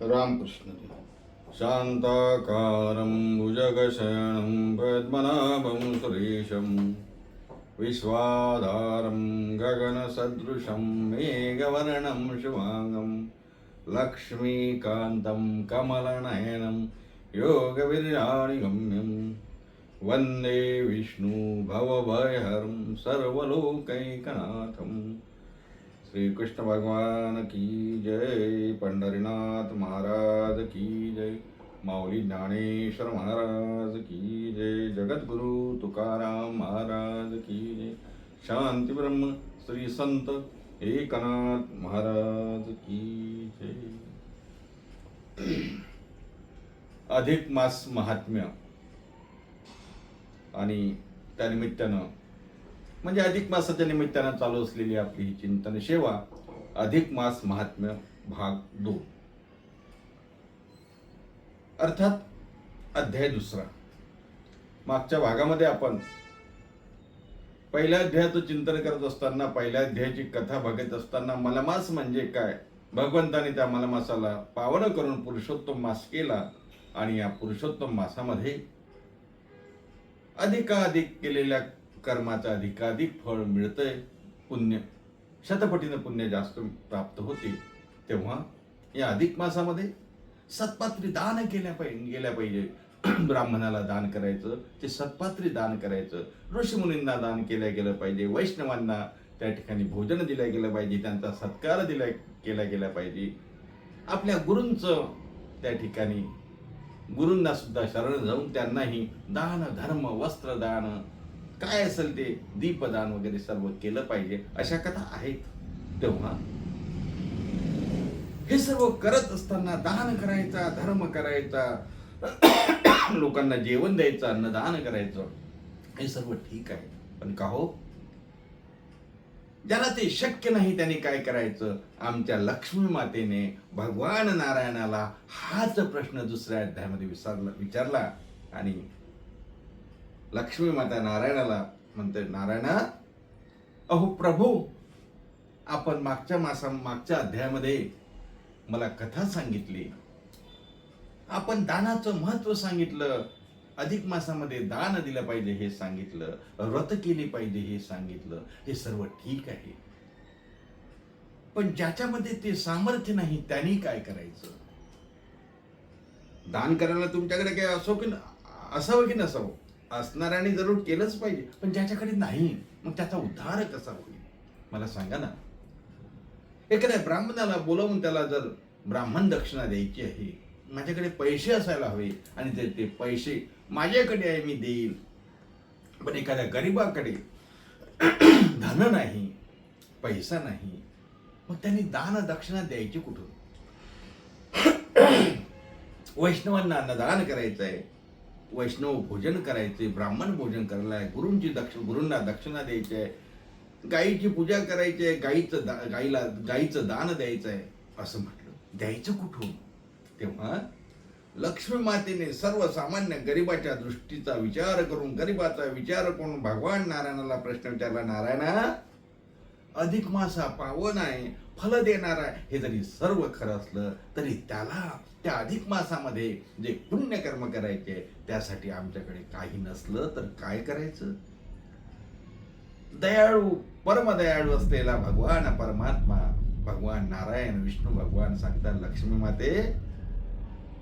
रामकृष्ण शांताकारं भुजगशयनं पद्मनाभं सुरेशं विश्वाधारं गगनसदृशं मेघवर्णं शुभांगं लक्ष्मीकान्तं कमलनयनं योगवीर्याणिगम्यं वन्दे विष्णु भवभयहरं सर्वलोकैकनाथं। श्री कृष्ण भगवान की जय, पंढरीनाथ महाराज की जय, माऊली ज्ञानेश्वर महाराज की जय, जगद्गुरु तुकाराम महाराज की जय, शांती ब्रह्म श्री संत एकनाथ महाराज की जय। अधिक मास महात्म्य आणि त्यानिमित्तानं म्हणजे अधिक मासाच्या निमित्तानं चालू असलेली आपली ही चिंतन सेवा अधिक मास महात्म्य भाग 2 अर्थात अध्याय 2. मागच्या भागामध्ये आपण पहिल्या अध्यायाचं चिंतन करत असताना, पहिल्या अध्यायाची कथा बघत असताना मलमास म्हणजे काय, भगवंताने त्या मलमासाला पावन करून पुरुषोत्तम मास केला आणि या पुरुषोत्तम मासामध्ये अधिकाधिक केलेल्या कर्माचं अधिकाधिक फळ मिळतंय, पुण्य शतपटीनं पुण्य जास्त प्राप्त होते. तेव्हा या अधिक मासामध्ये सत्पात्री दान गेल्या पाहिजे. ब्राह्मणाला दान करायचं, ते सत्पात्री दान करायचं, ऋषीमुनींना दान केलं पाहिजे, वैष्णवांना त्या ठिकाणी भोजन दिलं गेलं पाहिजे, त्यांचा सत्कार केला गेला पाहिजे. आपल्या गुरूंचं त्या ठिकाणी गुरूंना सुद्धा शरण जाऊन त्यांनाही दान, धर्म, वस्त्रदान, काय असेल ते दीपदान वगैरे सर्व केलं पाहिजे, अशा कथा आहेत. तेव्हा हे सर्व करत असताना दान करायचा, धर्म करायचा, लोकांना जेवण द्यायचं, अन्नदान करायचं, हे सर्व ठीक आहे. पण का हो, ज्याला ते शक्य नाही त्याने काय करायचं? आमच्या लक्ष्मी मातेने भगवान नारायणाला हाच प्रश्न दुसऱ्या अध्यायामध्ये विचारला आणि लक्ष्मी माता नारायणाला म्हणते, नारायणा, अहो प्रभू, आपण मागच्या अध्यायामध्ये मला कथा सांगितली, आपण दानाचं महत्व सांगितलं, अधिक मासामध्ये दान दिलं पाहिजे हे सांगितलं, व्रत केली पाहिजे हे सांगितलं, हे सर्व ठीक आहे. पण ज्याच्यामध्ये ते सामर्थ्य नाही त्यांनी काय करायचं? दान करायला तुमच्याकडे काय असावं की नसावं, असणाऱ्याने जरूर केलंच पाहिजे. पण ज्याच्याकडे नाही, मग त्याचा उद्धार कसा होईल? मला सांगा ना. एखाद्या ब्राह्मणाला बोलावून त्याला जर ब्राह्मण दक्षिणा द्यायची आहे, माझ्याकडे पैसे असायला हवे आणि ते पैसे माझ्याकडे आहे, मी देईल. पण एखाद्या गरीबाकडे धन नाही, पैसा नाही, मग त्यांनी दान दक्षिणा द्यायची कुठून? वैष्णवांना अन्नदान करायचं आहे, वैष्णव भोजन करायचे, ब्राह्मण भोजन करायला आहे, गुरूंना दक्षिणा द्यायची आहे, गायीची पूजा करायची आहे, गायीचं दान द्यायचं आहे, असं म्हटलं. द्यायचं कुठून? तेव्हा लक्ष्मी मातेने सर्वसामान्य गरिबाच्या दृष्टीचा विचार करून, गरिबाचा विचार करून भगवान नारायणाला प्रश्न विचारला, नारायणा, अधिक मास हा पावन आहे, फल देणार आहे, हे जरी सर्व खरं असलं तरी त्याला त्या अधिक मासामध्ये जे पुण्यकर्म करायचे त्यासाठी आमच्याकडे काही नसलं तर काय करायचं? दयाळू, परमदयाळू असलेला भगवान परमात्मा, भगवान नारायण, विष्णू भगवान सांगतात, लक्ष्मी माते,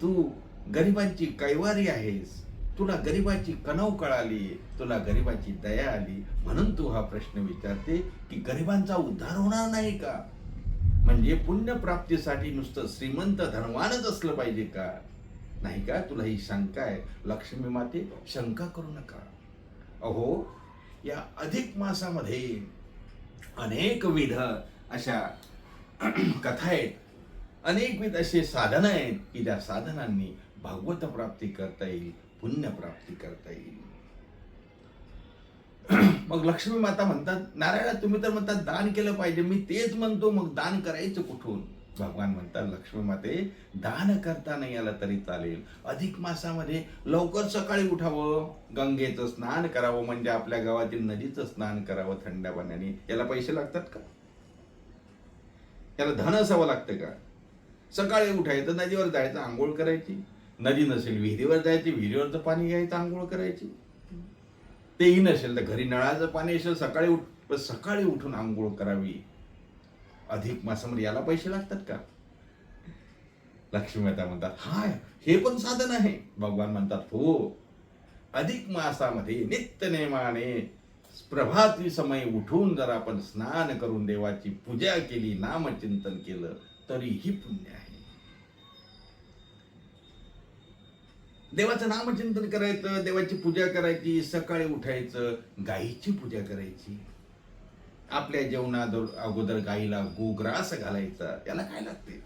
तू गरिबांची कैवारी आहेस, तुला गरिबाची कणव कळाली, तुला गरिबाची दया आली, म्हणून तू हा प्रश्न विचारते की गरिबांचा उद्धार होणार नाही का? म्हणजे पुण्य प्राप्तीसाठी नुसतं श्रीमंत धनवानच असलं पाहिजे का? नाही का? तुला ही शंका आहे. लक्ष्मी माते, शंका करू नका. अहो, या अधिक मासामध्ये अनेकविध अशा कथा आहेत, अनेकविध असे साधनं आहेत की त्या साधनांनी भगवत प्राप्ती करता येईल, पुण्य प्राप्ती करता येईल. मग लक्ष्मी माता म्हणतात, नारायणा, तुम्ही तर म्हणतात दान केलं पाहिजे, मी तेच म्हणतो, मग दान करायचं कुठून? भगवान म्हणतात, लक्ष्मी माते, दान करता नाही आलं तरी चालेल. अधिक मासामध्ये लवकर सकाळी उठावं, गंगेचं स्नान करावं, म्हणजे आपल्या गावातील नदीचं स्नान करावं थंड पाण्याने. याला पैसे लागतात का? याला धन असावं लागतं का? सकाळी उठायचं, नदीवर जायचं, आंघोळ करायची. नदी नसेल विहिरीवर जायची, विहिरीवरचं पाणी घ्यायचं, आंघोळ करायची. तेही नसेल तर घरी नळाचं पाणी असेल, सकाळी उठून आंघोळ करावी. अधिक मासामध्ये याला पैसे लागतात का? लक्ष्मी माता म्हणतात हा हे पण साधन आहे. भगवान म्हणतात हो, अधिक मासामध्ये नित्यनेमाने प्रभाती समय उठून जर आपण स्नान करून देवाची पूजा केली, नामचिंतन केलं, तरीही पुण्य आहे. देवाचं नामचिंतन करायचं, देवाची पूजा करायची, सकाळी उठायचं, गायीची पूजा करायची. आपल्या जेवणा अगोदर गाईला गोग्रास घालायचा. याला काय लागते?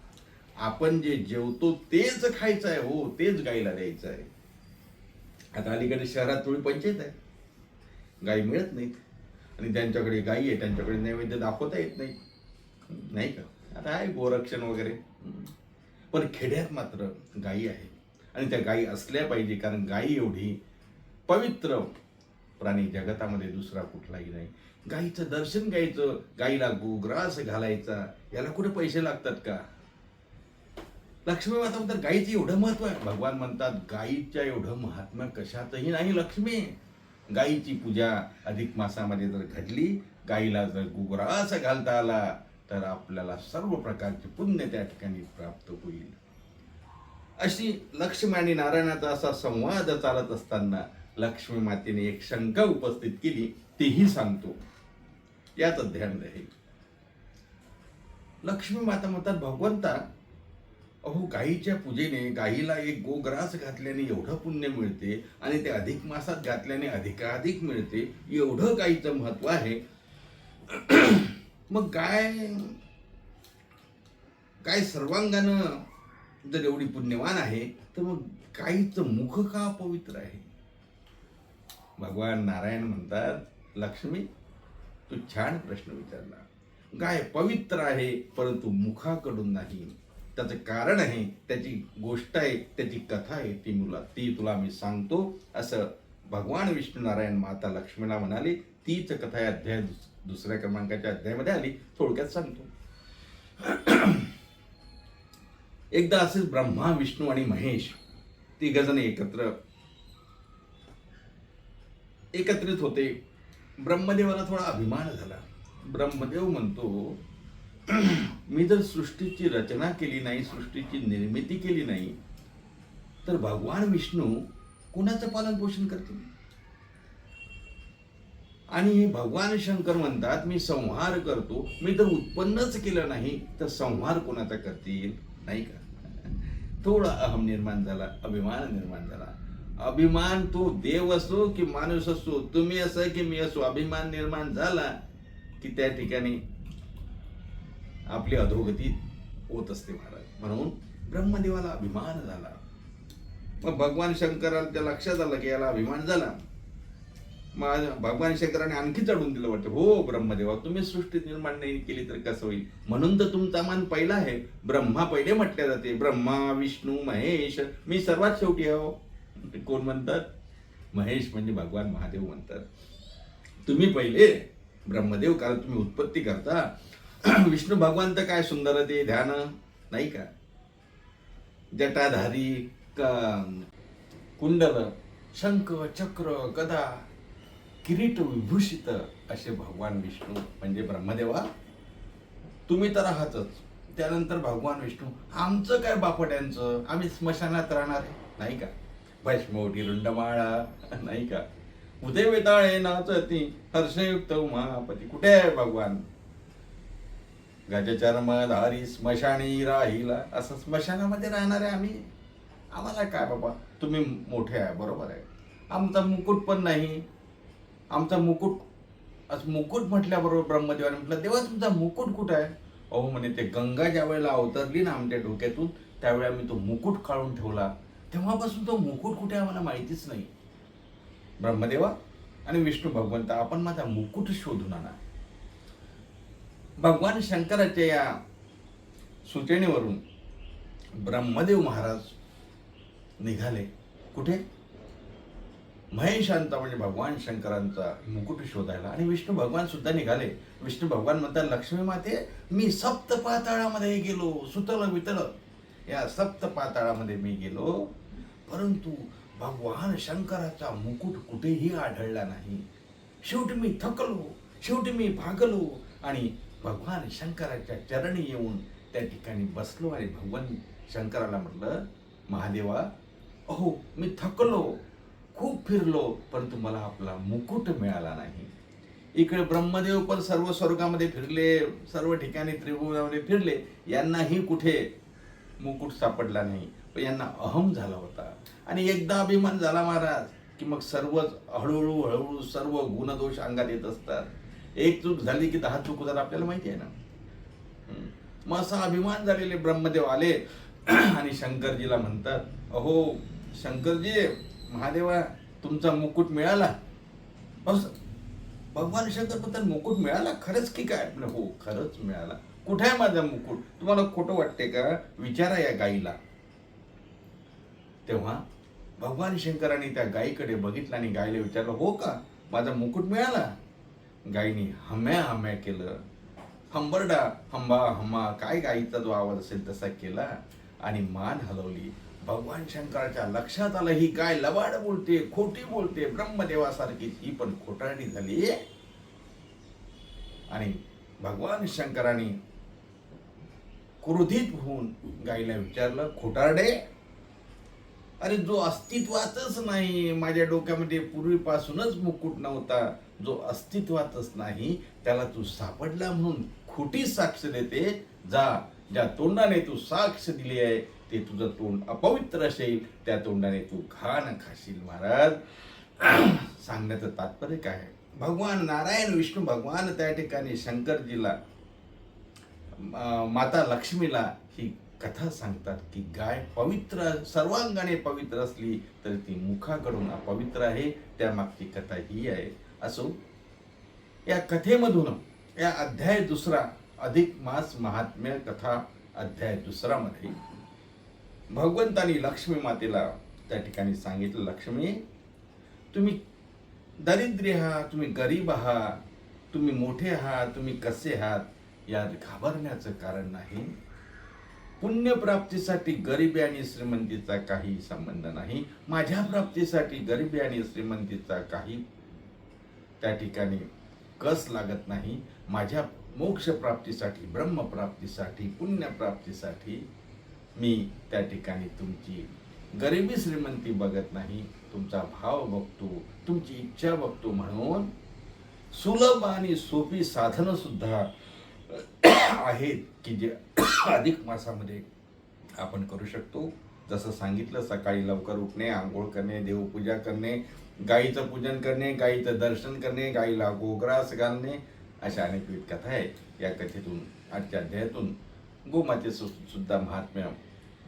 आपण जे जेवतो तेच खायचं आहे हो, तेच गाईला द्यायचं आहे. आता अलीकडे शहरात थोडी पंचायत आहे, गाई मिळत नाहीत आणि त्यांच्याकडे गाई आहे, त्यांच्याकडे नैवेद्य दाखवता येत नाही, नाही का? आता आहे गोरक्षण वगैरे. पण खेड्यात मात्र गाई आहे आणि त्या गाई असल्या पाहिजे, कारण गाई एवढी पवित्र प्राणी जगतामध्ये दुसरा कुठलाही नाही. गाईचं दर्शन घ्यायचं, गाईला गोग्रास घालायचा, याला कुठे पैसे लागतात का? लक्ष्मी माता म्हणतात गाईचं एवढं महत्व आहे. भगवान म्हणतात गाईच्या एवढं महात्म्य कशातही नाही. लक्ष्मी गाईची पूजा अधिक मासामध्ये जर घडली, गाईला जर गोग्रास घालता आला, तर आपल्याला सर्व प्रकारचे पुण्य त्या ठिकाणी प्राप्त होईल. अशी लक्ष्मी आणि नारायणाचा असा संवाद चालत असताना लक्ष्मी मातेने एक शंका उपस्थित केली, तेही सांगतो, याच ध्यान राहील. लक्ष्मी माता म्हणतात भगवंता, अहो गाईच्या पूजेने गाईला एक गोग्रास घातल्याने एवढं पुण्य मिळते आणि ते अधिक मासात घातल्याने अधिकाधिक मिळते, एवढं गाईचं महत्व आहे. मग गाय सर्वांगानं जर एवढी पुण्यवान आहे, तर मग गाईचं मुख का पवित्र आहे? भगवान नारायण म्हणतात लक्ष्मी, तू छान प्रश्न विचारला. गाय पवित्र आहे, परंतु मुखाकडून नाही. त्याचं कारण आहे, त्याची गोष्ट आहे, त्याची कथा आहे, ती तुला मी सांगतो, असं भगवान विष्णू नारायण माता लक्ष्मीला म्हणाले. तीच कथा या अध्याय दुसऱ्या क्रमांकाच्या अध्यायामध्ये आली. थोडक्यात सांगतो. एकदा असेच ब्रह्मा, विष्णू आणि महेश तिघजण एकत्रित होते. ब्रह्मदेवाला थोडा अभिमान झाला. ब्रह्मदेव म्हणतो, मी जर सृष्टीची रचना केली नाही, सृष्टीची निर्मिती केली नाही, तर भगवान विष्णू कुणाचं पालन पोषण करतील? आणि भगवान शंकर म्हणतात मी संहार करतो, मी जर उत्पन्नच केलं नाही तर संहार कोणाचा करतील? नाही का? थोडा अहम निर्माण झाला, अभिमान निर्माण झाला. अभिमान तो देव असो की माणूस असो, तुम्ही असं की मी असो, अभिमान निर्माण झाला की त्या ठिकाणी आपली अधोगती होत असते महाराज. म्हणून ब्रह्मदेवाला अभिमान झाला. मग भगवान शंकराला त्या लक्षात आलं की याला अभिमान झाला. मग भगवान शंकराने आणखी चढून दिलं वाटतं, हो ब्रह्मदेवा, तुम्ही सृष्टी निर्माण नाही केली तर कसं होईल? म्हणून तर तुमचा मान पहिला आहे. ब्रह्मा पहिले म्हटले जाते, ब्रह्मा, विष्णू, महेश, मी सर्वात शेवटी आहो. कोण म्हणतात? महेश म्हणजे भगवान महादेव म्हणतात. तुम्ही पहिले ब्रह्मदेव, कारण तुम्ही उत्पत्ती करता. विष्णू भगवान तर काय सुंदर ते ध्यान, नाही का? जटाधारी, कुंडल, शंख, चक्र, गदा, किरीट विभूषित असे भगवान विष्णू म्हणजे ब्रह्मदेवा तुम्ही तर आहातच. त्यानंतर भगवान विष्णू, आमचं काय बापट्यांचं, आम्ही स्मशानात राहणार आहे, नाही का? भस्मोटी रुंडमाळा, नाही का? उदय वेताळे नाचती हर्षयुक्त उमापती. कुठे आहे भगवान? गजचर्मधारी स्मशानी राहिला. असं स्मशानामध्ये राहणार आहे आम्ही. आम्हाला काय बाबा, तुम्ही मोठे आहे, बरोबर आहे. आमचा मुकुट पण नाही. आमचा मुकुट, असं मुकुट म्हटल्याबरोबर ब्रह्मदेवाने म्हटलं, देवा तुमचा मुकुट कुठं आहे? अहो म्हणे, ते गंगा ज्या वेळेला अवतरली ना आमच्या डोक्यातून, त्यावेळेला मी तो मुकुट काढून ठेवला. तेव्हापासून तो मुकुट कुठे आहे मला माहितीच नाही. ब्रह्मदेवा आणि विष्णू भगवंत, आपण माझा मुकुट शोधून आणा. भगवान शंकराच्या या सूचनेवरून ब्रह्मदेव महाराज निघाले. कुठे? महेशांचा म्हणजे भगवान शंकरांचा मुकुट शोधायला. आणि विष्णू भगवान सुद्धा निघाले. विष्णू भगवान म्हणतात, लक्ष्मी माते, मी सप्त पाताळामध्ये गेलो, सुतल वितल. या सप्त पाताळामध्ये मी गेलो, परंतु भगवान शंकराचा मुकुट कुठेही आढळला नाही. शेवटी मी थकलो, शेवटी मी भागलो आणि भगवान शंकराच्या चरणी येऊन त्या ठिकाणी बसलो आणि भगवान शंकराला म्हटलं, महादेवा, अहो मी थकलो, खूप फिरलो, परंतु मला आपला मुकुट मिळाला नाही. इकडे ब्रह्मदेव पण सर्व स्वर्गामध्ये फिरले, सर्व ठिकाणी त्रिभुवनामध्ये फिरले, यांनाही कुठे मुकुट सापडला नाही. पण यांना अहम झाला होता आणि एकदा अभिमान झाला महाराज की मग सर्वच हळूहळू हळूहळू सर्व गुणदोष अंगात येत असतात. एक चूक झाली की 10 चूक होतात, आपल्याला माहिती आहे ना. मग असा अभिमान झालेले ब्रह्मदेव आले आणि शंकरजीला म्हणतात, अहो शंकरजी, महादेवा, तुमचा मुकुट मिळाला. भगवान शंकर म्हणतात, मुकुट मिळाला खरंच की काय? हो, खरंच मिळाला. कुठे आहे माझा मुकुट? तुम्हाला खोटं वाटते का? विचारा या गाईला. तेव्हा भगवान शंकरांनी त्या गायीकडे बघितलं आणि गायीला विचारलं, हो का, माझा मुकुट मिळाला? गायीने हम्या हम्या केलं, हंबरडा हंबा हम्मा, काय गायीचा जो आवाज असेल तसा केला आणि मान हलवली. भगवान शंकराच्या लक्षात आलं, ही गाय लबाड बोलते, खोटी बोलते, ब्रह्मदेवासारखी ही पण खोटारडी झाली. आणि भगवान शंकरांनी क्रोधित होऊन गायीला विचारलं, खोटारडे, अरे जो अस्तित्वातच नाही, माझ्या डोक्यामध्ये पूर्वीपासूनच मुकुट नव्हता, जो अस्तित्वातच नाही त्याला तू सापडला म्हणून खोटी साक्ष देते. जा, ज्या तोंडाने तू साक्ष दिली आहे ते तुझं तोंड अपवित्र असेल, त्या तोंडाने तू घाण खाशील. महाराज, सांगण्याचं तात्पर्य काय आहे? भगवान नारायण विष्णू भगवान त्या ठिकाणी शंकरजीला, माता लक्ष्मीला ही कथा सांगतात की गाय पवित्र, सर्वांगाने पवित्र असली तरी ती मुखाकडून अपवित्र आहे. त्या मागची कथा ही आहे. असो, या कथेमधून या अध्याय 2 अधिक मास महात्म्य कथा अध्याय 2 मध्ये भगवंतानी लक्ष्मी मातेला त्या ठिकाणी सांगितलं, लक्ष्मी, तुम्ही दरिद्री आहात, तुम्ही गरीब आहात, तुम्ही मोठे आहात, तुम्ही कसे आहात, यात घाबरण्याचं कारण नाही. पुण्यप्राप्तीसाठी गरिबी आणि श्रीमंतीचा काही संबंध नाही. माझ्या प्राप्तीसाठी गरिबी आणि श्रीमंतीचा काही त्या ठिकाणी कस लागत नाही. माझ्या मोक्ष प्राप्तीसाठी, ब्रह्मप्राप्तीसाठी, पुण्यप्राप्तीसाठी मी त्या ठिकाणी तुमची गरिबी श्रीमंती बघत नाही, तुमचा भाव बघतो, तुमची इच्छा बघतो. म्हणून सुलभ आणि सोपी साधनं सुद्धा आहेत की जे अधिक मासामध्ये आपण करू शकतो. जसं सांगितलं, सकाळी लवकर उठणे, आंघोळ करणे, देवपूजा करणे, गायीचं पूजन करणे, गायीचं दर्शन करणे, गायीला गोग्रास घालणे, अशा अनेकविध कथा आहे. या कथेतून, आजच्या अध्यायातून गोमातेचं सुद्धा महात्म्य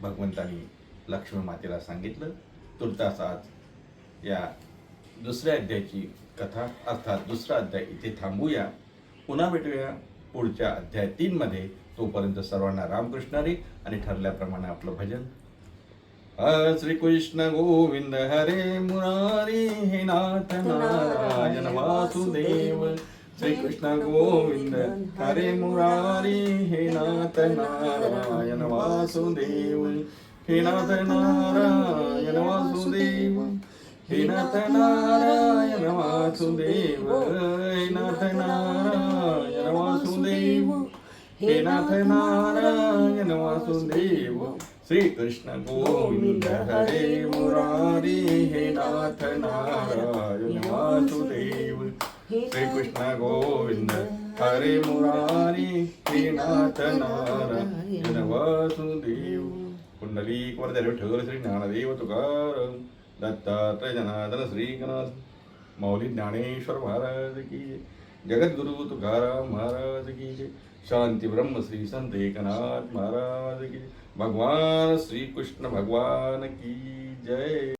भगवंतानी लक्ष्मी मातेला सांगितलं. तुर्तास आज या 2ऱ्या अध्यायाची कथा, अर्थात 2रा अध्याय इथे थांबूया. पुन्हा भेटूया पुढच्या अध्याय 3 मध्ये. तोपर्यंत सर्वांना रामकृष्ण हरी आणि ठरल्याप्रमाणे आपलं भजन. श्री कृष्ण गोविंद हरे मुरारी, हे नाथ नारायण वासुदेव. श्री कृष्ण गोविंद हरे मुरारी, हे नाथ नारायण वासुदेव. हे नाथ नारायण वासुदेव, हे नाथ नारायण वासुदेव, हे नाथ नारायण वासुदेव, हे नाथ नारायण वासुदेव. श्री कृष्ण गोविंद हरे मुरारी, हे नाथ नारायण वासुदेव. श्री कृष्ण गोविंद हरे मुरारी, हे नाथ नारायण वासुदेव. कुंडलीक वरदे विठ्ठल श्री ज्ञानदेव तुकाराम, दत्तात्रय जनार्दन श्री गणनाथ, मौली ज्ञानेश्वर महाराज की जय. जगद्गुरु तुकाराम महाराज की जय. शांति ब्रह्म श्री संत एकनाथ महाराज की जय. भगवान श्री कृष्ण भगवान की जय.